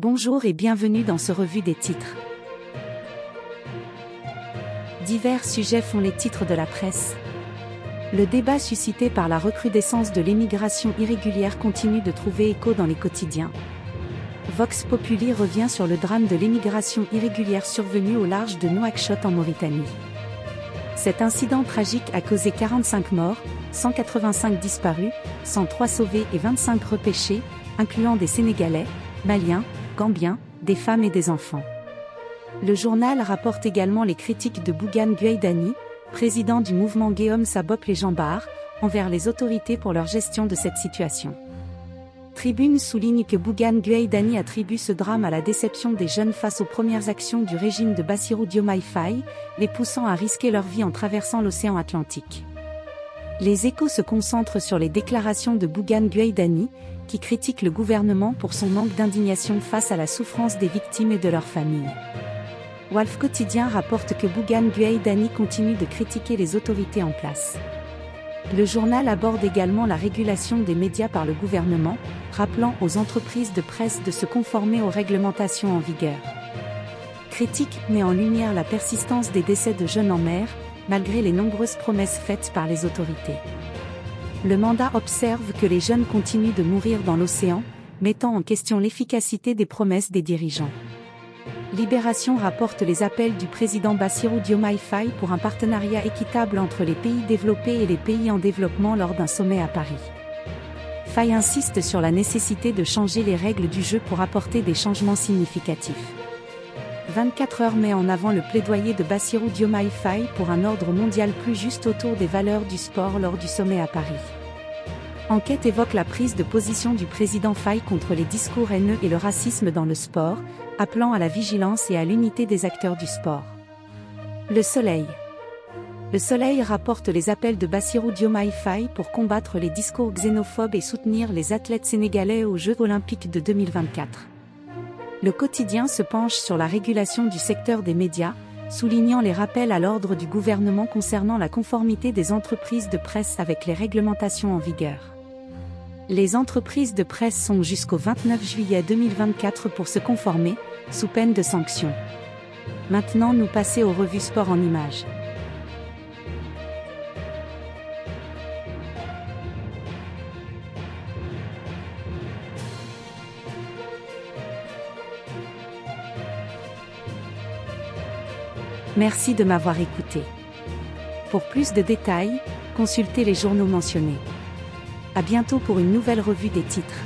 Bonjour et bienvenue dans ce revue des titres. Divers sujets font les titres de la presse. Le débat suscité par la recrudescence de l'émigration irrégulière continue de trouver écho dans les quotidiens. Vox Populi revient sur le drame de l'émigration irrégulière survenue au large de Nouakchott en Mauritanie. Cet incident tragique a causé 45 morts, 185 disparus, 103 sauvés et 25 repêchés, incluant des Sénégalais, Maliens, Gambiens, des femmes et des enfants. Le journal rapporte également les critiques de Bougane Gueye Dany, président du mouvement Guillaume Sabop les Jambards, envers les autorités pour leur gestion de cette situation. Tribune souligne que Bougane Gueye Dany attribue ce drame à la déception des jeunes face aux premières actions du régime de Bassirou Diomaye Faye, les poussant à risquer leur vie en traversant l'océan Atlantique. Les Échos se concentrent sur les déclarations de Bougane Gueye Dany, qui critique le gouvernement pour son manque d'indignation face à la souffrance des victimes et de leurs familles. Walf Quotidien rapporte que Bougane Gueye Dany continue de critiquer les autorités en place. Le journal aborde également la régulation des médias par le gouvernement, rappelant aux entreprises de presse de se conformer aux réglementations en vigueur. Critique met en lumière la persistance des décès de jeunes en mer, malgré les nombreuses promesses faites par les autorités. Le mandat observe que les jeunes continuent de mourir dans l'océan, mettant en question l'efficacité des promesses des dirigeants. Libération rapporte les appels du président Bassirou Diomaye Faye pour un partenariat équitable entre les pays développés et les pays en développement lors d'un sommet à Paris. Faye insiste sur la nécessité de changer les règles du jeu pour apporter des changements significatifs. 24 heures met en avant le plaidoyer de Bassirou Diomaye Faye pour un ordre mondial plus juste autour des valeurs du sport lors du sommet à Paris. Enquête évoque la prise de position du président Faye contre les discours haineux et le racisme dans le sport, appelant à la vigilance et à l'unité des acteurs du sport. Le Soleil. Le Soleil rapporte les appels de Bassirou Diomaye Faye pour combattre les discours xénophobes et soutenir les athlètes sénégalais aux Jeux olympiques de 2024. Le quotidien se penche sur la régulation du secteur des médias, soulignant les rappels à l'ordre du gouvernement concernant la conformité des entreprises de presse avec les réglementations en vigueur. Les entreprises de presse sont jusqu'au 29 juillet 2024 pour se conformer, sous peine de sanctions. Maintenant nous passons aux revues sport en images. Merci de m'avoir écouté. Pour plus de détails, consultez les journaux mentionnés. À bientôt pour une nouvelle revue des titres.